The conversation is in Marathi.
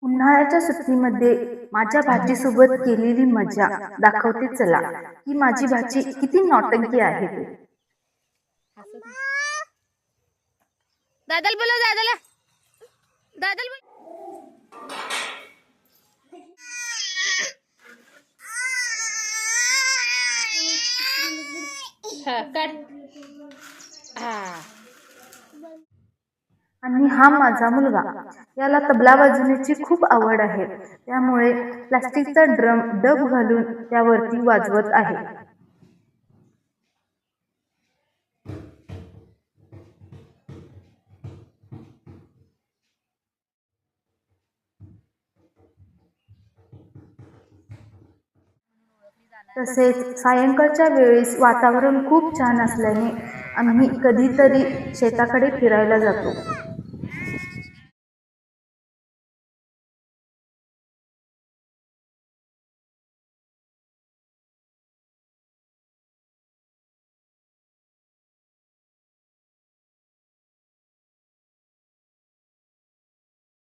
उन्हाळ्याच्या सुट्टीमध्ये माझ्या भाचीसोबत केलेली मजा दाखवते चला. ही माझी भाची किती नौटंकी आहे ते. दादाला बोलव, दादाला दादाला बोल. हा काट. हा आणि हा माझा मुलगा, याला तबला वाजवण्याची खूप आवड आहे. त्यामुळे प्लास्टिकचा ड्रम डब घालून त्यावरती वाजवत आहे. तसेच सायंकाळच्या वेळेस वातावरण खूप छान असल्याने आम्ही कधीतरी शेताकडे फिरायला जातो.